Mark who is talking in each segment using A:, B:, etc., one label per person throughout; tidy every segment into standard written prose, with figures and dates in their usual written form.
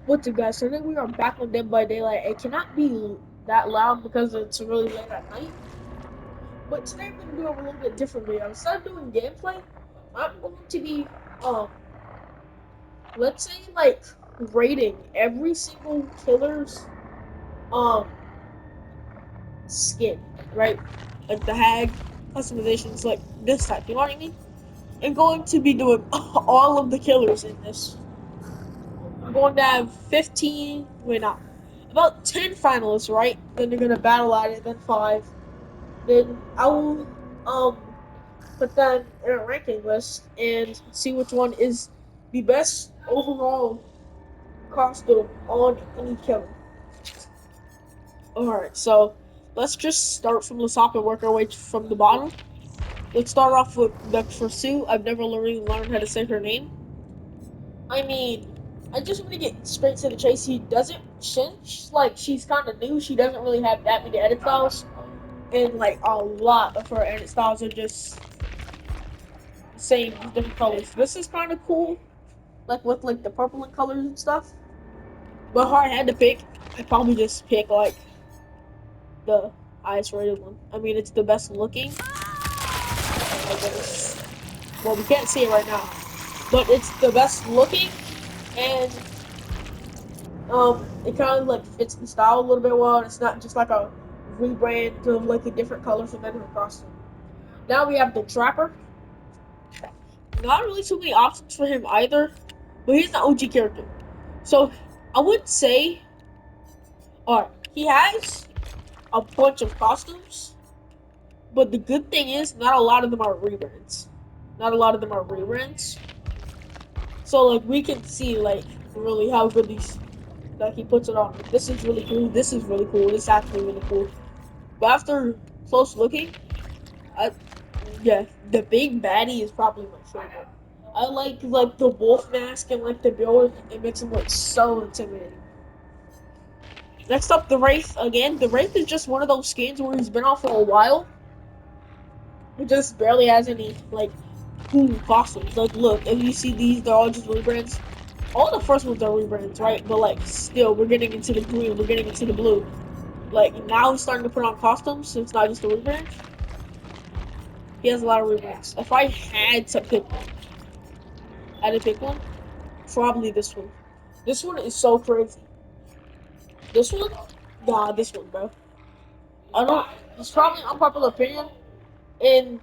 A: What's up, guys? So I think we are back on Dead by Daylight. It cannot be that loud because it's really late at night. But today I'm going to do a little bit different video. Instead of doing gameplay, I'm going to be, let's say, like, rating every single killer's, um, skin, right? Like the hag customizations, like this type, you know what I mean? I'm going to be doing all of the killers in this. I'm going to have 15, wait, not, about 10 finalists, right? Then they're going to battle at it, then 5. Then I will put them in a ranking list and see which one is the best overall costume on any killer. Alright, so let's just start from the top and work our way from the bottom. Let's start off with the Pursuit. I've never really learned how to say her name. I mean, I just want to get straight to the chase. He doesn't, since like she's kind of new, she doesn't really have that many edit styles, and like a lot of her edit styles are just the same, different colors. This is kind of cool, like with like the purple and colors and stuff. But if I had to pick, I'd probably just pick like the highest rated one. I mean, it's the best looking. I guess. Well, we can't see it right now, but it's the best looking, and it kind of like fits the style a little bit well, and it's not just like a rebrand of like a different color from then her costume. Now we have the Trapper. Not really too many options for him either, but he's the OG character. So I would say, alright, he has a bunch of costumes, but the good thing is not a lot of them are rebrands. Not a lot of them are rebrands. So like we can see like really how good these like he puts it on. Like, this is really cool. This is really cool. This is actually really cool. But after close looking, I yeah, the big baddie is probably my favorite. I like the wolf mask and like the build. It makes him look so intimidating. Next up, the Wraith. Again, the Wraith is just one of those skins where he's been out for a while. He just barely has any like cool costumes. Like, look, if you see these, they're all just rebrands. All the first ones are rebrands, right? But like, still, we're getting into the green. We're getting into the blue. Like now, he's starting to put on costumes, so it's not just a rebrand. He has a lot of rebrands. If I had to pick one, I had to pick one. Probably this one. This one is so crazy. This one, nah, this one, bro. I don't. It's probably an unpopular opinion. And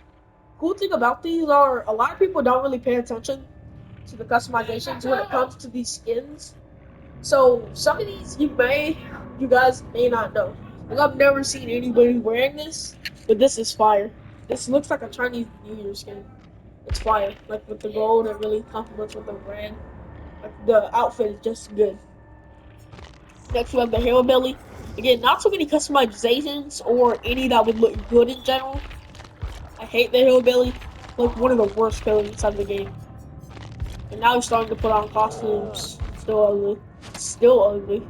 A: cool thing about these are a lot of people don't really pay attention to the customizations when it comes to these skins. So some of these you guys may not know. Like I've never seen anybody wearing this, but this is fire. This looks like a Chinese New Year skin. It's fire. Like with the gold, it really complements with the red. Like the outfit is just good. Next we have the Hero Belly. Again, not too many customizations or any that would look good in general. I hate the Hillbilly. Like one of the worst killers inside the game. And now he's starting to put on costumes. Still ugly. Still ugly.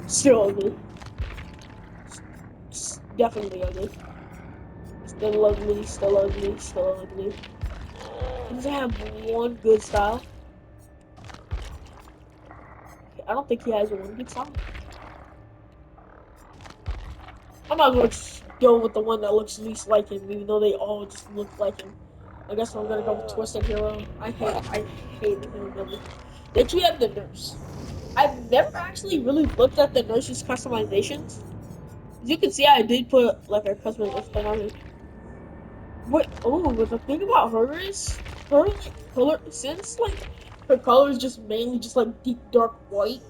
A: Still ugly. Definitely ugly. Still ugly, still ugly, still ugly. He doesn't have one good style. I don't think he has one good style. I'm not gonna go with the one that looks least like him, even though they all just look like him. I guess I'm gonna go with Twisted Hero. I hate the Hero. Then we have the Nurse. I've never actually really looked at the Nurse's customizations. As you can see, I did put like a customization on it. But the thing about her is, her like color, since like her color is just mainly just like deep dark white,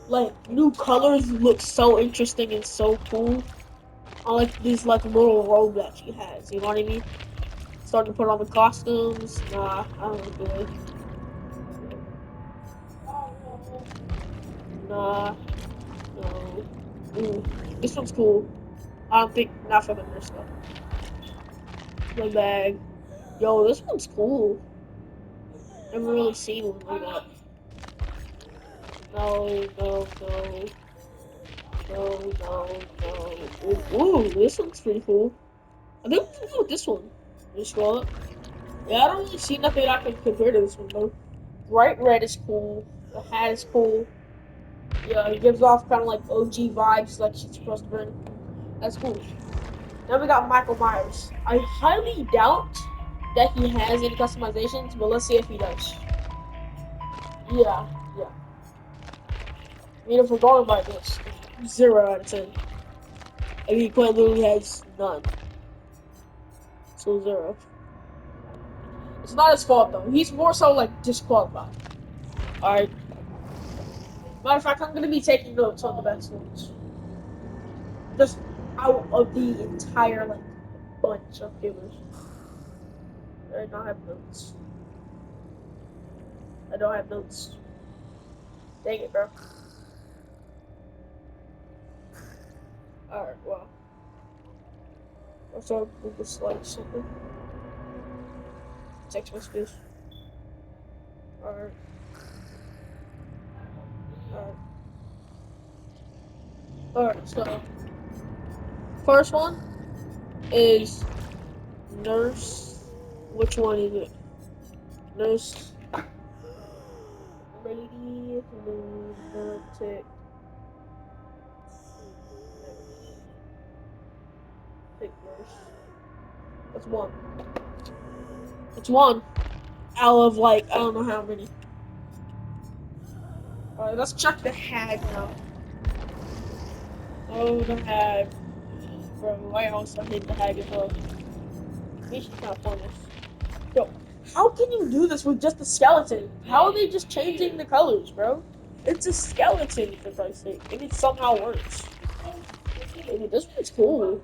A: like new colors look so interesting and so cool. On like this like little robe that she has, you know what I mean? Starting to put on the costumes. Nah, I don't do it. Nah, no. Ooh, this one's cool. I don't think not for the nurse though. My bag. Yo, this one's cool. Never really seen one like that. No, no, no. No, no, no. Ooh, this one's pretty cool. I think we can go with this one. Just scroll up. Yeah, I don't really see nothing I can compare to this one though. bright red is cool. The hat is cool. Yeah, it gives off kind of like OG vibes, like she's supposed to bring. That's cool. Then we got Michael Myers. I highly doubt that he has any customizations, but let's see if he does. Yeah, yeah. I mean, if we're going by this, 0 out of 10. I mean, quite literally has none. So 0. It's not his fault though. He's more so like disqualified. Alright. Matter of fact, I'm gonna be taking notes on the best ones. Just out of the entire like bunch of killers. I don't have notes. I don't have notes. Dang it, bro. Alright, well. Also, Google Slide something. Text messages. Alright. Alright. Alright, so. First one is Nurse. Which one is it? Nurse. Lady. Lunatic. Pick Nurse. That's one. It's one out of like, I don't know how many. Alright, let's check the hag now. Oh, the hag. Bro, I also hate the hag as well. Maybe she's not pointless. Yo, how can you do this with just a skeleton? How are they just changing the colors, bro? It's a skeleton, for Christ's sake. And it somehow works. Maybe this one's cool.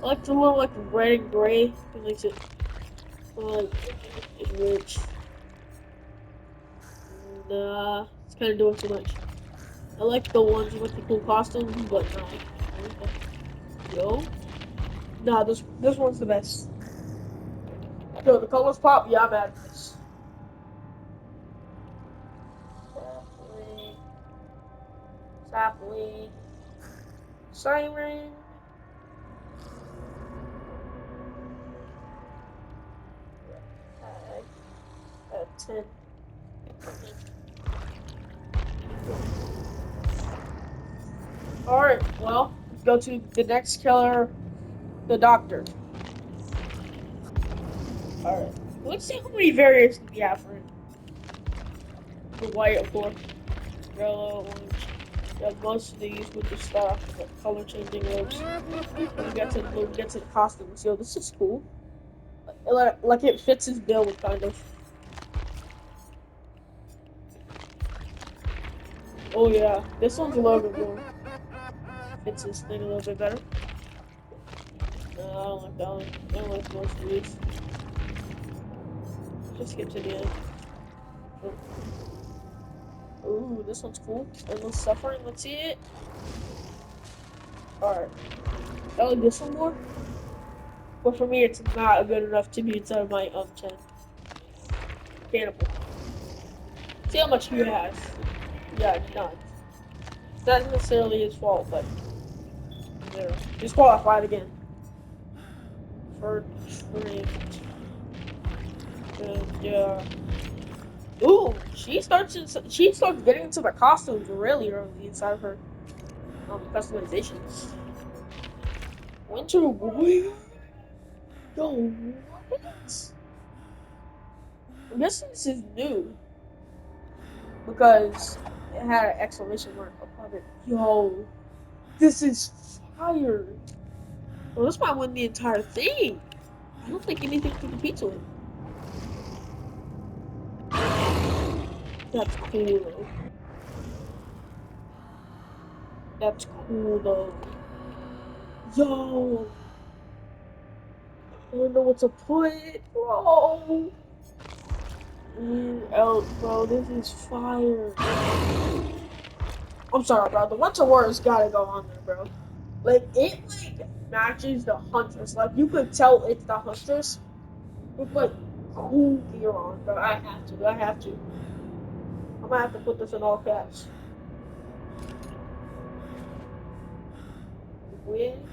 A: I like the little, like, red and gray. It makes it, like, rich. Nah, it's kind of doing too much. I like the ones with the cool costumes, but nah. Yo. Nah, this one's the best. Yo, the colors pop, yeah, I'm at this. Sapling. Sapling. Siren. Tag. At 10. Alright, well, let's go to the next killer, the doctor. Alright, let's see how many variations we have for him. The white, of course. Yellow, orange. Yeah, most of these with the stuff, like color changing robes. When we get to the costumes. Yo, this is cool. Like it fits his build, kind of. Oh yeah, this one's a little bit more. Fits his thing a little bit better. No, I don't like that one. I don't like most of these. Just skip to the end. Ooh, this one's cool. Endless Suffering, let's see it. Alright. I like this one more. But for me, it's not good enough to be inside of my 10. Cannibal. See how much he has. Yeah, none. It's not necessarily his fault, but 0. He's qualified again. For trade. And yeah. Ooh, she starts getting into the costumes really early inside of her customizations. Winter Warrior? Yo, what? I'm guessing this is new. Because it had an exclamation mark above it. Yo, this is fire. Well, this might win the entire thing. I don't think anything can compete to it. That's cool though. That's cool though. Yo, I don't know what to put, bro. Bro, this is fire. I'm sorry, bro. The Winter Warrior's gotta go on there, bro. Like, it, like, matches the Huntress. Like, you could tell it's the Huntress with, like, cool gear on, bro. I have to. I have to. I'm gonna have to put this in all caps. Winter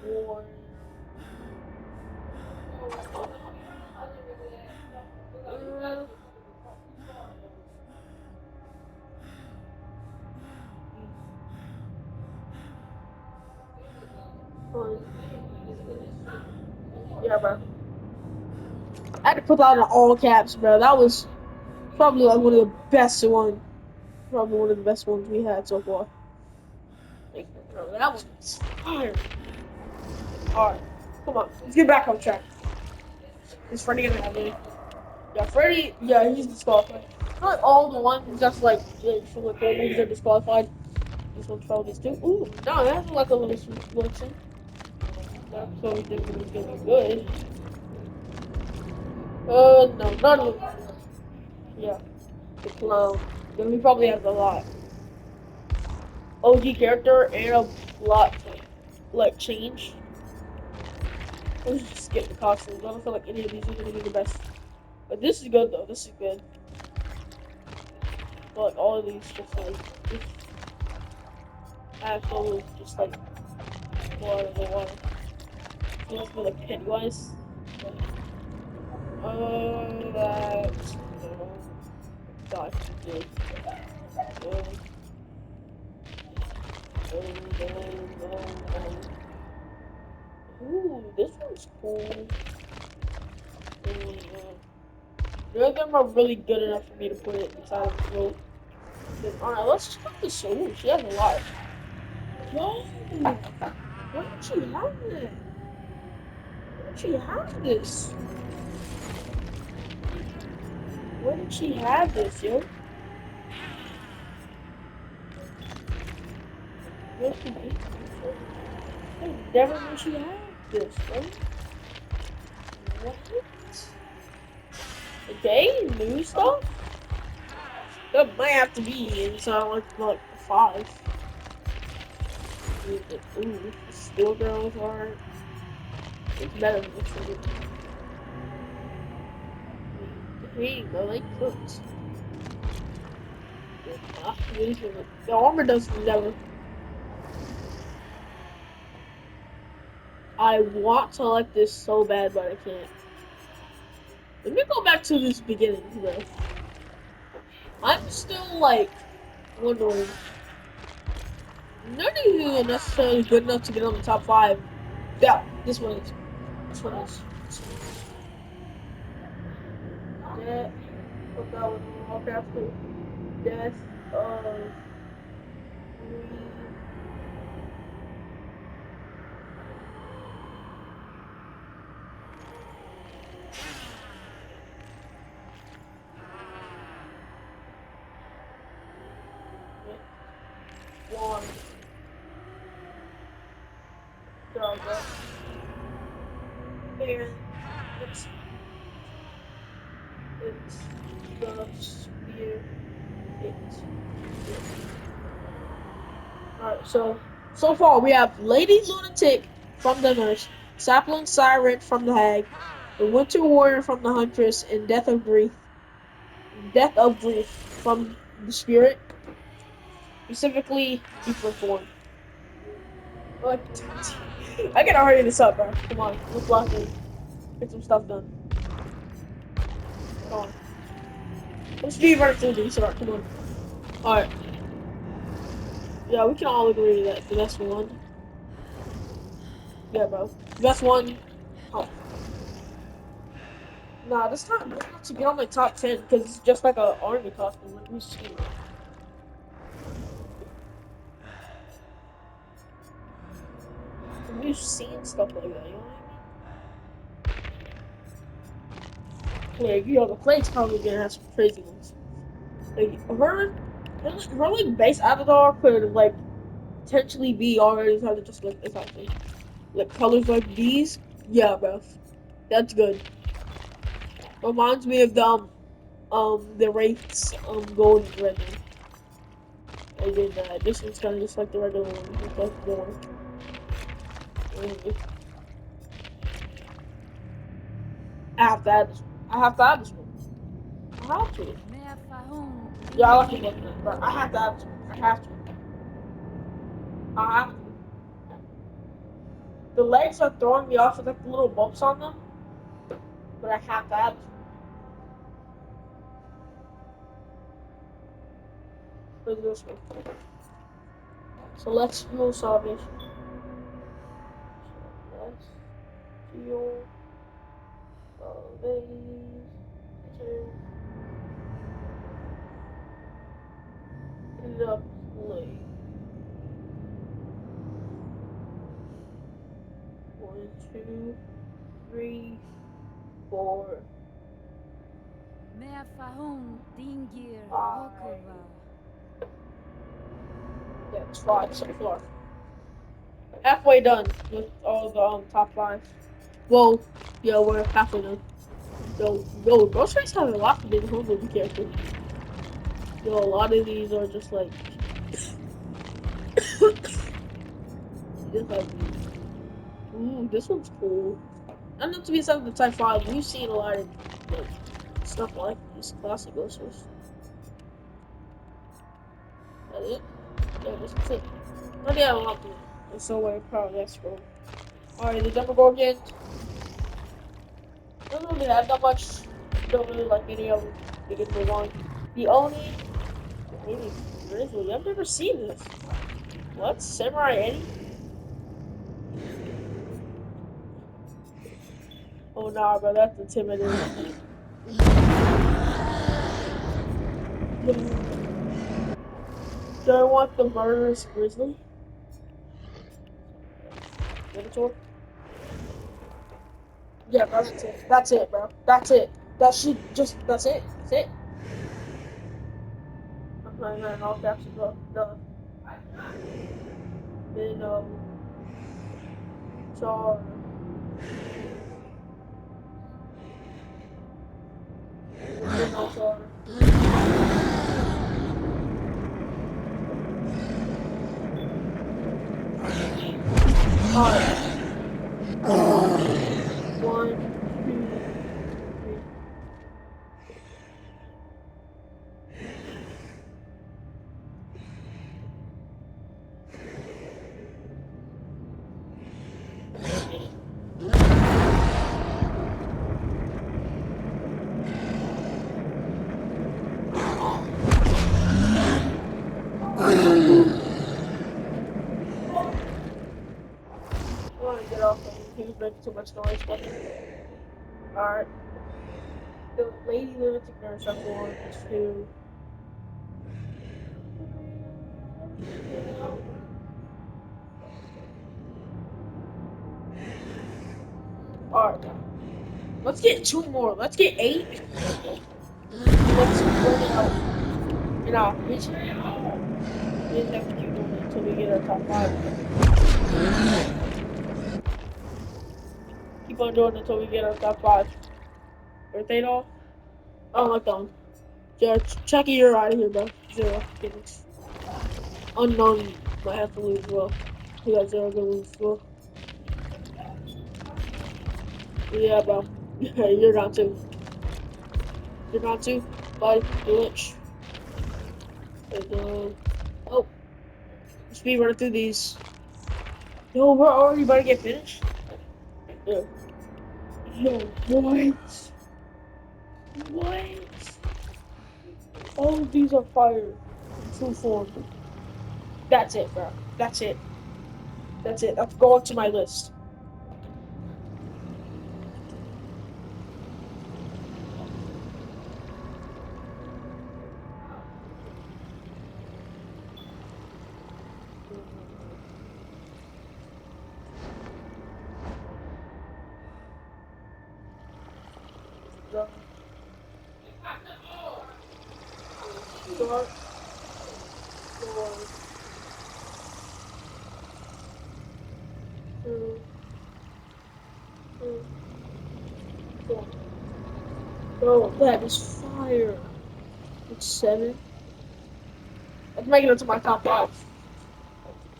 A: Warrior. Yeah, bro. I had to put that in all caps, bro. That was probably like one of the best one. Probably one of the best ones we had so far. Like, bro, that was fire. Alright, come on. Let's get back on track. Is Freddy gonna have any? Yeah, Freddy, yeah, he's disqualified. Not all the ones that's like from the core movies are disqualified. This one's probably too. Ooh, no, it has like a little selection. So we think it's gonna be good. No, none of them. Yeah, the clown. Then he probably has a lot. OG character and a lot like change. Let's just skip the costumes. I don't feel like any of these are gonna be the best. But this is good though. This is good. But like all of these just like this asshole is just like water the water. So let's go like Pennywise. That's God, good. Ooh, this one's cool. None of them are really good enough for me to put it inside of the throat. Alright, let's check this. Ooh, she has a lot. Whoa! Where did she have that? Where did she have this? Where did she have this, yo? Where did she I never knew she had this, bro. What? Okay, new stuff? That might have to be inside like 5. Ooh, Steel Girls are. It's better than this one. Hey, I like cooks. The armor does never. I want to like this so bad, but I can't. Let me go back to this beginning, bro. I'm still like wondering. None of you are necessarily good enough to get on the top 5. Yeah, this one is. This one is. Death. Put that one on all caps too. Death of. One. Dog. And it's the spear. Alright, so far we have Lady Lunatic from the Nurse, Sapling Siren from the Hag, the Winter Warrior from the Huntress, and Death of Grief from the Spirit, specifically Deeper Form. Like, I gotta hurry this up, bro. Come on, let's lock in. Get some stuff done. Come on. Let's speed right through these. Alright, come on. Alright. Yeah, we can all agree that the best one. Yeah, bro. The best one. Oh. Nah, this time I'm not to get on my top 10 because it's just like a army costume. Like, we've seen. We've seen stuff like that, you know what I mean? Like, you know, the play's probably gonna have some crazy ones. Like, her like, base avatar could, like, potentially be already kind of just like this, actually. Like, colors like these. Yeah, bro. That's good. Reminds me of the Wraith's, gold and red one. I did that. This one's kind of just like the regular one, just like more. I have to add this one. I have to add this one. I have to. Yeah, I like this one, but I have to add this one. I have to. I have to. The legs are throwing me off with like the little bumps on them, but I have to add this one. Where's this one? So let's move salvation. Steel. These. Two. The plate. 1, 2, 3, 4,
B: Meafahun dingir
A: 5.
B: hokova.
A: Yeah, it's 5 so far. Halfway done with all the top 5. Well, yeah, we're halfway done. Yo, groceries have a lot to do with home, be careful. Yo, a lot of these are just like, ooh, this one's cool. I know to be something the type 5, we've seen a lot of like stuff like these classic groceries. That it? Yeah, that's it. But yeah, a lot to it. So we're probably that's cool. Alright, the Demogorgon. Don't really have that much. Don't really like any of them. We can move on. The Oni. Maybe Grizzly. I've never seen this. What? Samurai Eddie? Oh nah, bro, that's intimidating. Do I want the murderous Grizzly? Minotaur? Yeah, bro, that's it. That's it, bro. That's it. That should just, that's it. That's it. I'm playing that in all caps as well. Done. Then, Char. Char. Alright. 1, 2, 3. I want to get off him. He was making too much noise. But alright. The lady lunatic nurse up 1, 2. Alright. Let's get 2 more. Let's get 8. Let's bring it out. You know, we just have to keep doing it until we get our top 5. Keep on doing it until we get our top 5. Birthday doll? I don't like that one. Yeah, Chucky, you're out of here, bro. 0. Goodness. Unknown might have to lose as well. We got 0 to lose as well. Yeah, bro. You're down too. You're down too. Bye, glitch. And, oh, speed running through these. Yo, we're already about to get finished. Yo, what? What? All of these are fire. True form. That's it, bro. That's it. That's it. That's going to my list. Start. 4, 2, 2, 4. Bro, that is fire. It's 7. Let's make it into my top 5.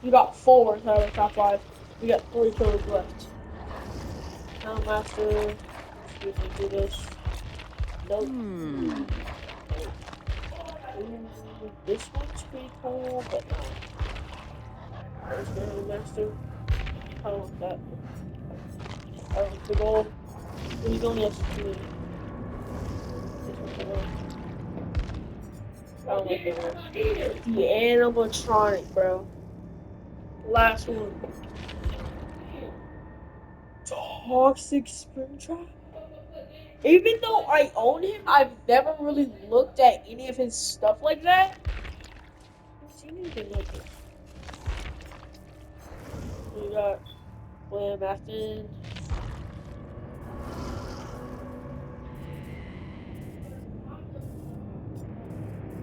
A: You got 4 out of the top 5. We got 3 killers left. Now, Master. We can do this. Nope. This one's pretty cool, but no. There's the Master. I don't want that. I don't want the gold. He's only has 3. I don't like that one. The animatronic, bro. Last one. Toxic Springtrap. Even though I own him, I've never really looked at any of his stuff like that. I haven't seen anything like this. We got William Afton.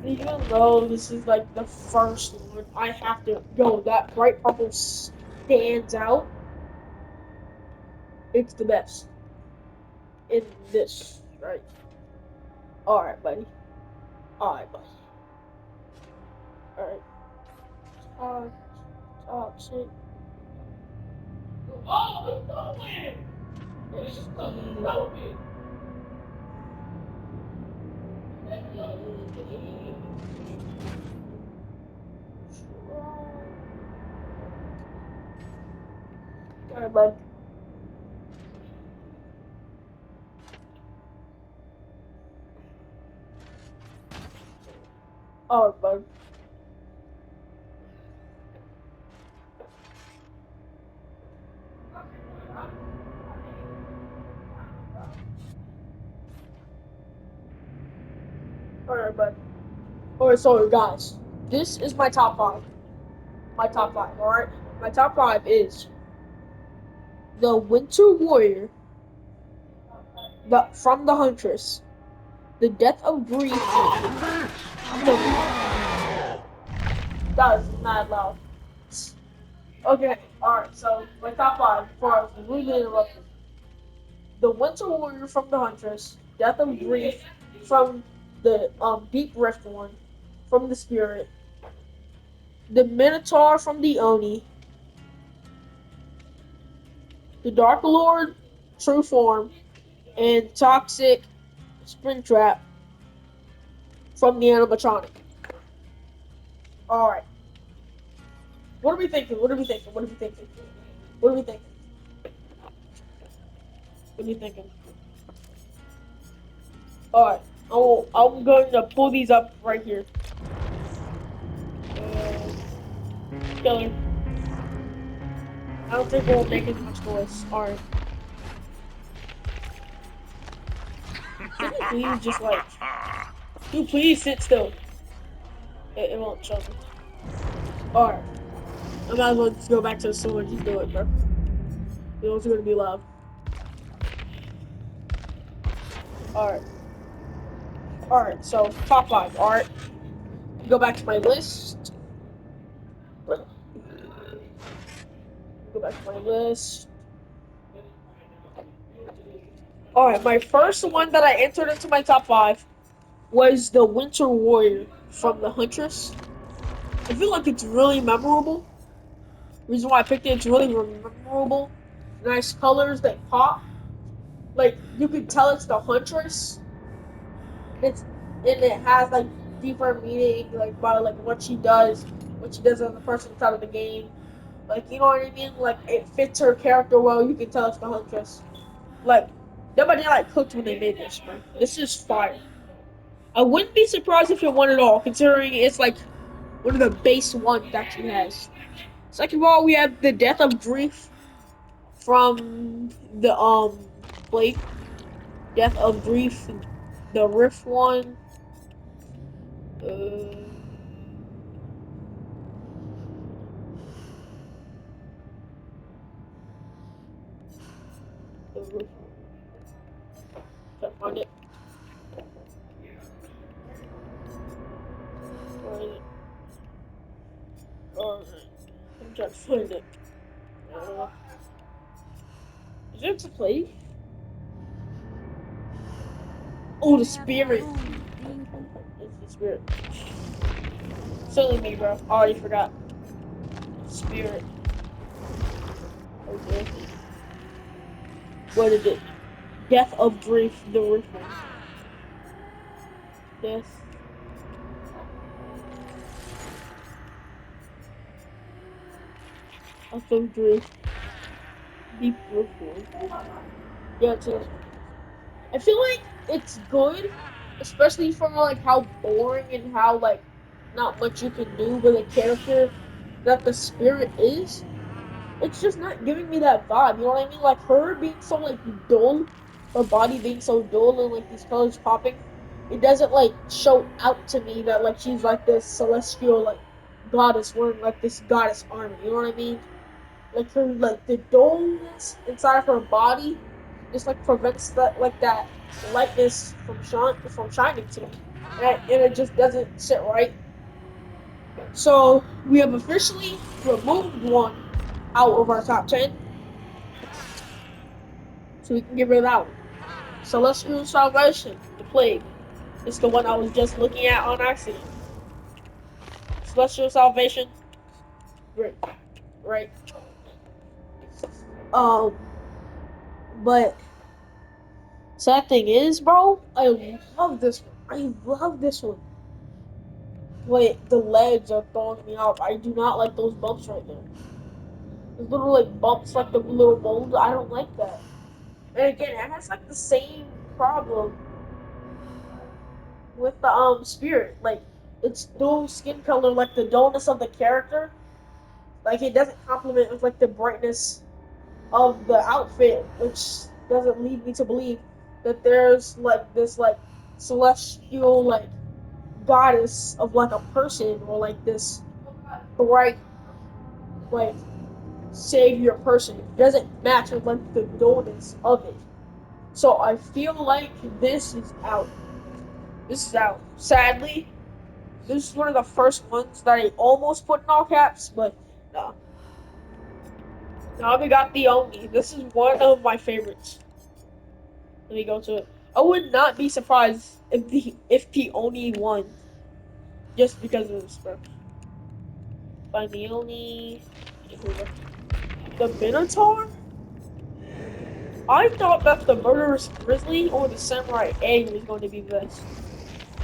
A: Even though this is like the first one, I have to go. That bright purple stands out. It's the best in this, right? All right, buddy. All right, buddy. All right. Toxic. All right, bud. All right, bud. All right, bud. All right, so guys, this is my top five. My top five. All right. My top five is the Winter Warrior, the from the Huntress, the Death of Grief. That is mad loud. Okay, alright, so my top five before I was rudely interrupted. The Winter Warrior from the Huntress, Death of Grief from the Deep Rift one, from the Spirit, the Minotaur from the Oni, the Dark Lord True Form, and Toxic Springtrap from the animatronic. Alright. What are we thinking? What are we thinking? What are we thinking? What are we thinking? What are you thinking? Alright. I'm going to pull these up right here. Killer. I don't think we'll make as much noise. Alright. Can you please just like... Can you please sit still? It won't show me. Alright. I might as well just go back to the store and just do it, bro. You know it's gonna be loud. Alright. Alright, so top five. Alright. Go back to my list. Go back to my list. Alright, my first one that I entered into my top five was the Winter Warrior from the Huntress. I feel like it's really memorable. The reason why I picked it, it's really memorable. Nice colors that pop. Like, you can tell it's the Huntress. And it has like deeper meaning, like by like what she does as a person inside of the game. Like, you know what I mean? Like, it fits her character well. You can tell it's the Huntress. Like, nobody like cooked when they made this, bro. This is fire. I wouldn't be surprised if it won it all, considering it's like one of the base ones that she has. Second of all, we have the Death of Grief from the Blade. Death of Grief, the Rift one. Uh, the Rift. Can't find it. Where is it? I'm trying to find it. Is it to play? Oh, the Spirit. It's the Spirit. Silly me, bro. I already forgot. Spirit. Okay. What is it? Death of Grief, the Rift one. Death. Of Grief. Deep Rift one. Yeah, it's a, I feel like it's good, especially from like how boring and how not much you can do with a character that the Spirit is. it's just not giving me that vibe. You know what I mean? Like her being so like dull, her body being so dull, and like these colors popping, it doesn't like show out to me that like she's like this celestial like goddess wearing like this goddess armor. You know what I mean? Like her like the dullness inside of her body just like prevents that lightness from shining to me, and it just doesn't sit right. So we have officially removed one out of our top 10, so we can get rid of that one. Celestial Salvation, the Plague. It's the one I was just looking at on accident. Celestial Salvation, great, right? Um, but sad thing is, bro, I love this one. I love this one. Wait, the legs are throwing me off. I do not like those bumps right there. Those little like bumps, like the little mold. I don't like that. And again, it has like the same problem with the spirit. Like it's dual skin color, like the dullness of the character. Like it doesn't complement with like the brightness of the outfit, which doesn't lead me to believe that there's like this like celestial like goddess of like a person or like this bright like savior person. It doesn't match with like the dullness of it. So I feel like this is out. This is out. Sadly, this is one of the first ones that I almost put in all caps, but no. Now we got the Oni. This is one of my favorites. Let me go to it. I would not be surprised if the Oni won just because of this, bro. Find the Oni. The Minotaur? I thought that the Murderous Grizzly or the Samurai Egg was going to be best.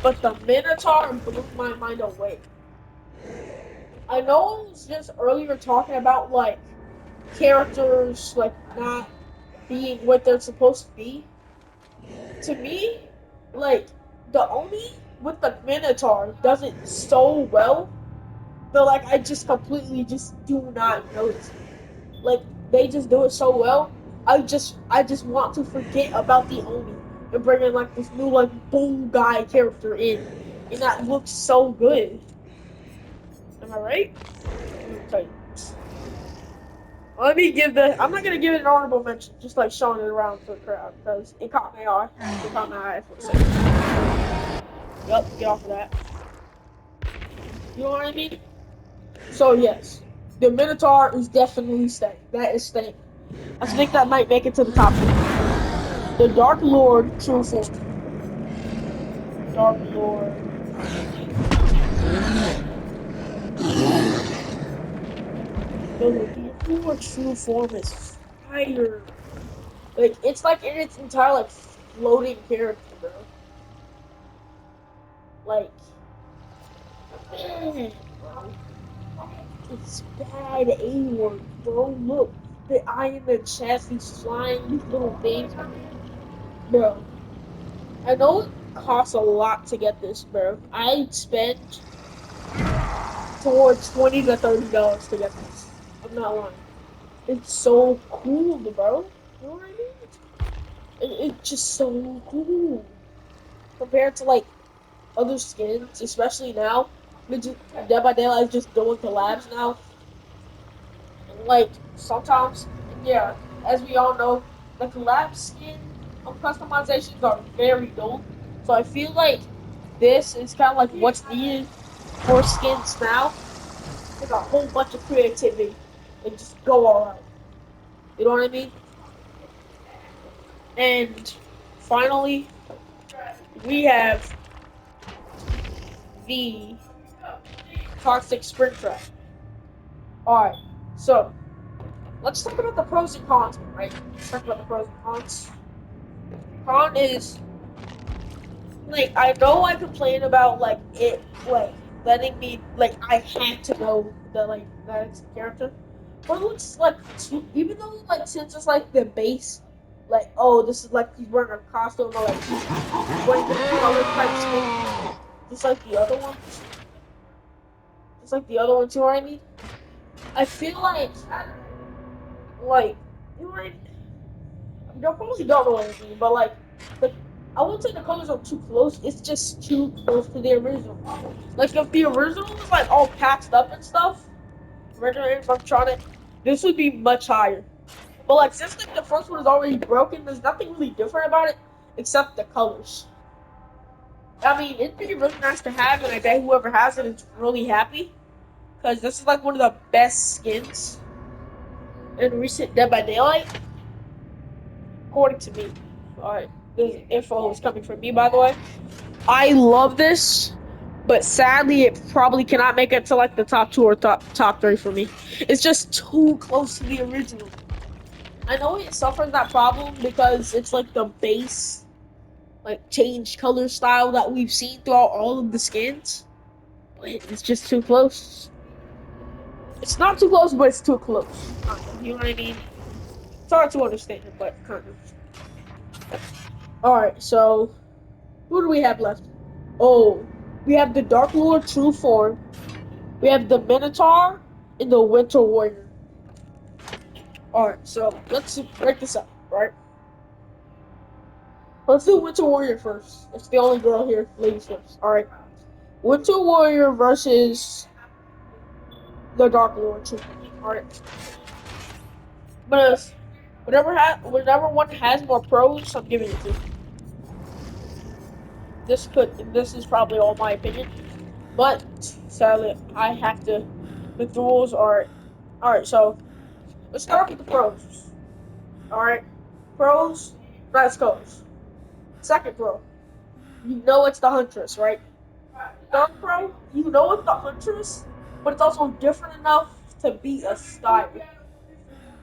A: But the Minotaur blew my mind away. I know I was just earlier talking about like characters like not being what they're supposed to be. To me, like the Oni with the Minotaur does it so well that like I just completely just do not notice. Like they just do it so well. I just want to forget about the Oni and bring in like this new like bull guy character in, and that looks so good. Am I right? Let me tell you. Let me give the. I'm not gonna give it an honorable mention, just like showing it around to the crowd because it caught my eye. It caught my eye for a second. Yup, get off of that. You know what I mean? So yes, the Minotaur is definitely staying. That is staying. I think that might make it to the top 10. The Dark Lord True Form. Dark Lord. The Lord True Form is fire. Like it's like in its entire like floating character, bro. Like, man, bro. It's bad A-word, bro. Look, the eye in the chest, these flying, these little things. Bro, I know it costs a lot to get this, bro. I'd spend towards $20 to $30 to get this. I'm not lying. It's so cool, bro. You know what I mean? It's just so cool compared to like other skins, especially now. Dead by Daylight is just doing collabs now. Like sometimes, yeah, as we all know, the collab skin customizations are very dull. So I feel like this is kind of like what's needed for skins now. Like a whole bunch of creativity and just go all out. You know what I mean? And finally, we have the Toxic Sprint Trap. Alright, so let's talk about the pros and cons, right? Let's talk about the pros and cons. Con is like I know I complain about like it like letting me like I had to know that like that it's a character. But it looks like even though like since it's like the base, like oh this is like he's wearing a costume or like he's wearing the color type skin, just like the other one, just like the other ones. You know what I mean? I feel like like you know, you probably don't know what I mean, but like the I wouldn't say the colors are too close. It's just too close to the original. Like if the original was like all patched up and stuff, regular animatronic, this would be much higher. But like since like the first one is already broken, there's nothing really different about it except the colors. I mean, it'd be really nice to have, and I bet whoever has it is really happy because this is like one of the best skins in recent Dead by Daylight, according to me. All right, this info is coming from me, by the way. I love this, but sadly, it probably cannot make it to like the top two or top three for me. It's just too close to the original. I know it suffers that problem because it's like the base, like changed color style that we've seen throughout all of the skins. But it's just too close. It's not too close, but it's too close. You know what I mean? It's hard to understand, but kind of. All right, so who do we have left? Oh, we have the Dark Lord True Form. We have the Minotaur and the Winter Warrior. All right, so let's break this up. Right, let's do Winter Warrior first. It's the only girl here, ladies first. All right, Winter Warrior versus the Dark Lord True Form. All right, but whatever one has more pros, I'm giving it to. This is probably all my opinion, but sadly I have to. The rules are all right. So let's start with the pros. All right, pros, nice colors. Second pro, you know it's the Huntress, right? Third pro, you know it's the Huntress, but it's also different enough to be a style.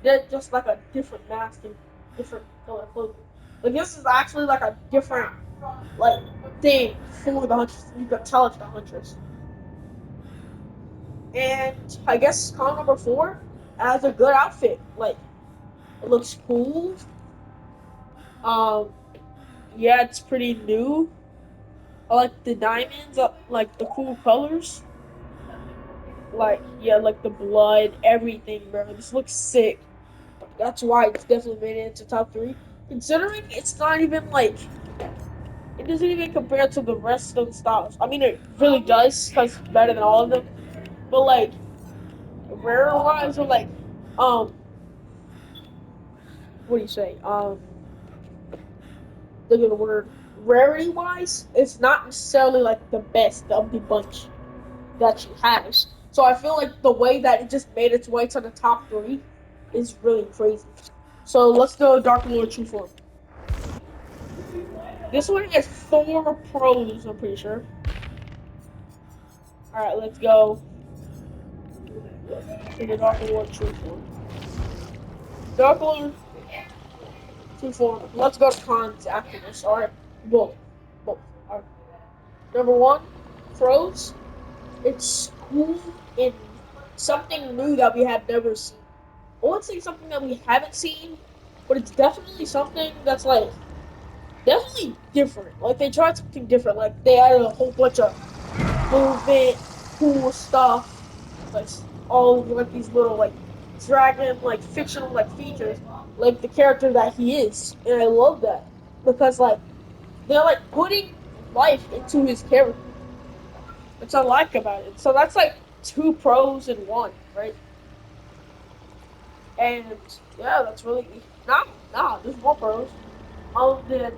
A: They're just like a different mask and different color clothing. Like this is actually like a different like thing for the Huntress. You can tell it's the Huntress. And I guess con number four has a good outfit. Like it looks cool. Um, yeah, it's pretty new. I like the diamonds, like the cool colors. Like yeah, like the blood, everything, bro. This looks sick. That's why it's definitely made it into top three. Considering it's not even like it doesn't even compare to the rest of the styles. I mean, it really does because it's better than all of them. But like rare wise, or like um, what do you say? Look at the word rarity wise, it's not necessarily like the best of the bunch that she has. So I feel like the way that it just made its way to the top three is really crazy. So let's go Dark Lord True Form. This one has four pros, I'm pretty sure. Alright, let's go to the Dark Lord True Form. Dark Lord True Form. Let's go to cons after this. Alright. Boom. Boom. Alright. Number one, pros. It's cool and something new that we have never seen. I wouldn't say something that we haven't seen, but it's definitely something that's like definitely different. Like they tried something different. Like they added a whole bunch of movement, cool stuff, like all of like these little like dragon like fictional like features, like the character that he is, and I love that because like they're like putting life into his character, which I like about it. So that's like two pros in one, right? And yeah, that's really nah. There's more pros. The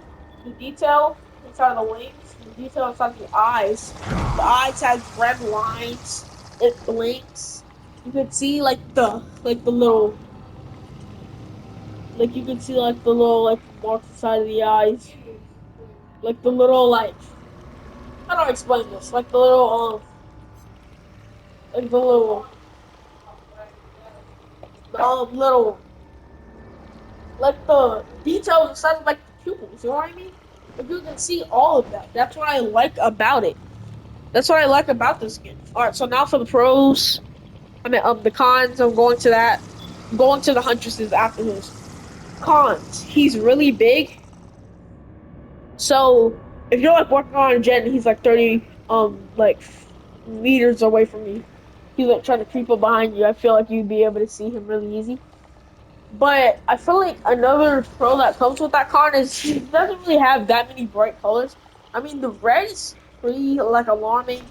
A: detail inside of the wings, the detail inside the eyes. The eyes has red lines. It blinks. You can see like the little like you can see like the little like marks inside of the eyes. Like the little like how do I explain this? Like the little like the little like the details inside of like the pupils, you know what I mean? Like you can see all of that. That's what I like about it. That's what I like about this game. Alright, so now for the pros. I mean the cons, I'm going to that. I'm going to the Huntresses after this. Cons. He's really big. So if you're like working on a jet and he's like 30 like meters away from you, he's like trying to creep up behind you, I feel like you'd be able to see him really easy. But I feel like another pro that comes with that con is he doesn't really have that many bright colors. I mean, the red is pretty like alarming,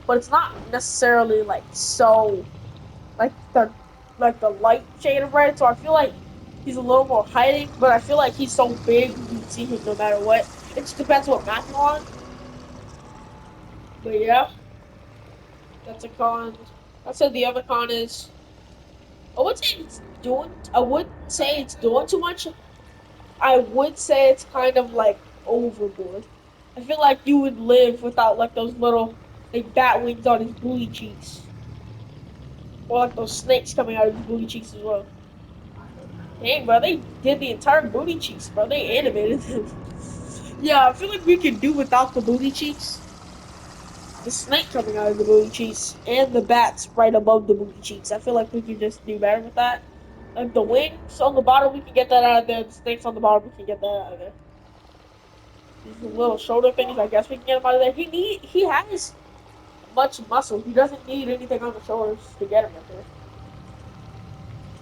A: but it's not necessarily like so like the light shade of red. So I feel like he's a little more hiding, but I feel like he's so big you can see him no matter what. It just depends what map you're on. But yeah, that's a con. I said the other con is I would say it's doing. I wouldn't say it's doing too much. I would say it's kind of like overboard. I feel like you would live without like those little like bat wings on his booty cheeks, or like those snakes coming out of his booty cheeks as well. Dang, bro, they did the entire booty cheeks, bro. They animated them. Yeah, I feel like we could do without the booty cheeks, the snake coming out of the booty cheeks, and the bats right above the booty cheeks. I feel like we could just do better with that. Like the wings on the bottom, we can get that out of there. The snakes on the bottom, we can get that out of there. These little shoulder things, I guess we can get him out of there. He has much muscle. He doesn't need anything on the shoulders to get him up there.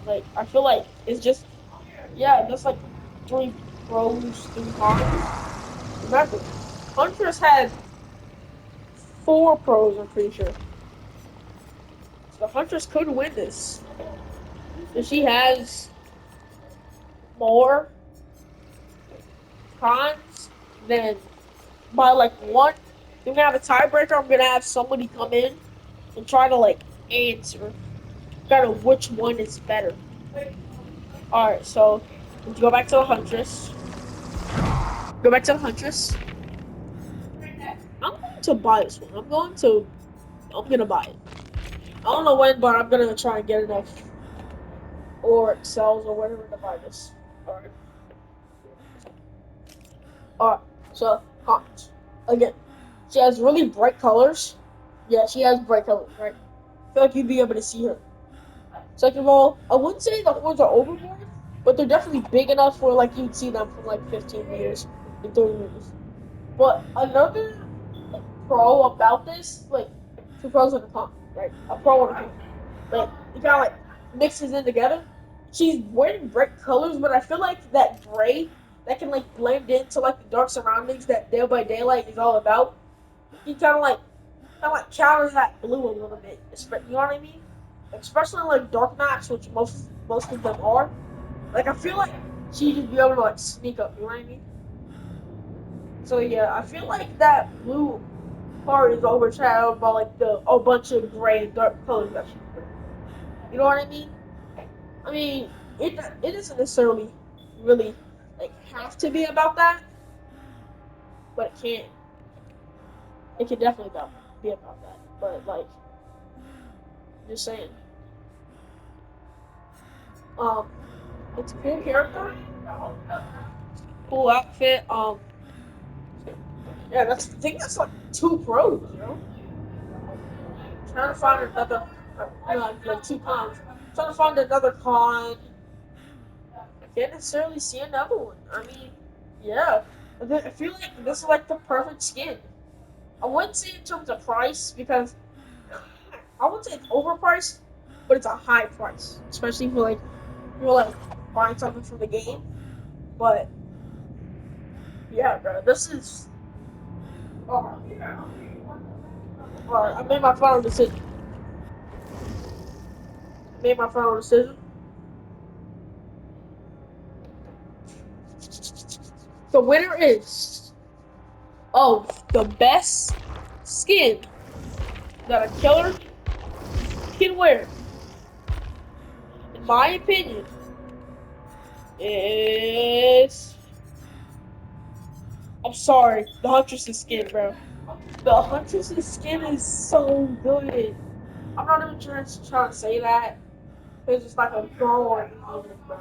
A: Like I feel like it's just yeah, that's like three pros, three cons. Remember, Huntress had four pros. I'm pretty sure. So Huntress could win this. If she has more cons than by like one, we're gonna have a tiebreaker. I'm gonna have somebody come in and try to like answer kind of which one is better. All right, so let's go back to the Huntress. Go back to the Huntress. I'm going to buy this one. I'm gonna buy it. I don't know when, but I'm gonna try and get enough or cells or whatever to buy this. All right. All right. So cons again. She has really bright colors. Yeah, she has bright colors, right? I feel like you'd be able to see her. Second of all, I wouldn't say the horns are overboard, but they're definitely big enough where like you'd see them from like 15 meters and 30 meters. But another like pro about this, like two pros and a con, right? A pro and a con. Like it kind of like mixes in together. She's wearing bright colors, but I feel like that gray that can like blend into like the dark surroundings that Day by Daylight is all about. You kind of like counters that blue a little bit. You know what I mean? Especially like dark maps, which most of them are. Like I feel like she'd just be able to like sneak up. You know what I mean? So yeah, I feel like that blue part is overshadowed by like the a bunch of gray and dark colors that she's wearing. You know what I mean? I mean, it doesn't necessarily really like have to be about that, but it can. It can definitely be about that. But like, just saying, um, it's a cool character, cool outfit. Yeah, I think that's like two pros. You know, trying to find another, like two cons. Trying to find another con. I can't necessarily see another one. I mean, yeah, I feel like this is like the perfect skin. I wouldn't say in terms of price because I wouldn't say it's overpriced, but it's a high price, especially for like you're like buying something from the game. But yeah, bro, this is. Oh, all right, I made my final decision. I made my final decision. The winner is of the best skin that a killer can wear, in my opinion, is. I'm sorry, the Huntress's skin, bro. The Huntress's skin is so good. I'm not even trying to say that because it's like a girl or anything, bro.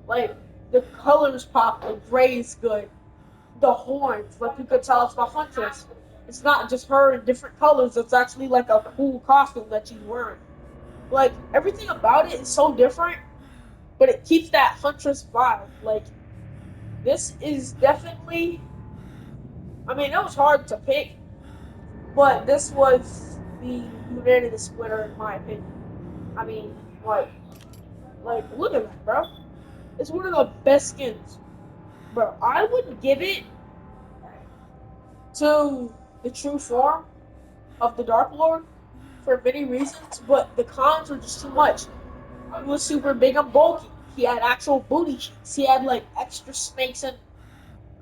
A: Like the colors pop, the gray is good. The horns, like you could tell it's the Huntress. It's not just her in different colors. It's actually like a cool costume that she's wearing. Like everything about it is so different, but it keeps that Huntress vibe. Like this is definitely. I mean, it was hard to pick, but this was the unanimous winner in my opinion. I mean, like look at that, bro. It's one of the best skins. Bro, I would give it to the true form of the Dark Lord for many reasons, but the cons were just too much. He was super big and bulky. He had actual booty cheeks. He had like extra snakes and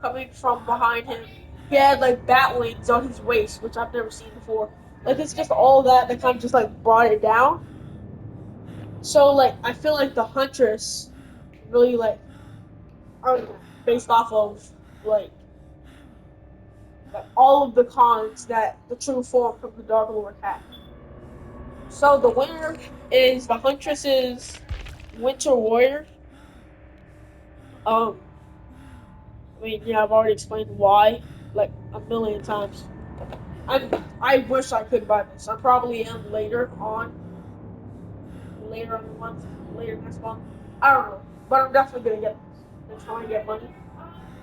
A: coming from behind him. He had like bat wings on his waist, which I've never seen before. Like it's just all that kind of just like brought it down. So like I feel like the Huntress really like I don't know, based off of like all of the cons that the true form from the Dark Lord had. So the winner is the Huntress's Winter Warrior. Um, I mean, yeah, I've already explained why like a million times. I wish I could buy this. I probably am later in the month, later next month. I don't know, but I'm definitely gonna get this. I'm trying to get money.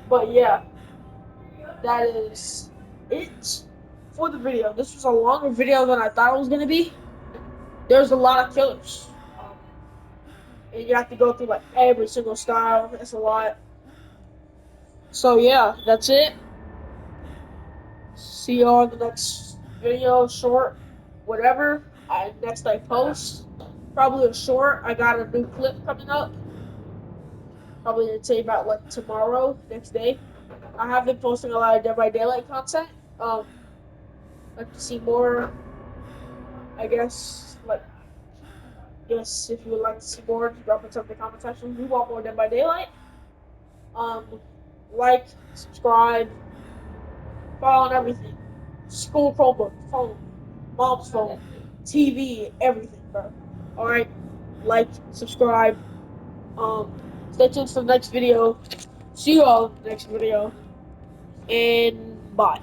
A: But yeah, that is it for the video. This was a longer video than I thought it was gonna be. There's a lot of killers, and you have to go through like every single style. It's a lot. So yeah, that's it. See you on the next video, short, whatever. Next I post, probably a short. I got a new clip coming up. Probably gonna say about like tomorrow, next day. I have been posting a lot of Dead by Daylight content. Like to see more. I guess if you would like to see more, drop it in the comment section. We want more Dead by Daylight. Um, like, subscribe, follow and everything. School Chromebook, phone, mom's phone, TV, everything, bro. All right, like, subscribe. Stay tuned for the next video. See you all in the next video, and bye.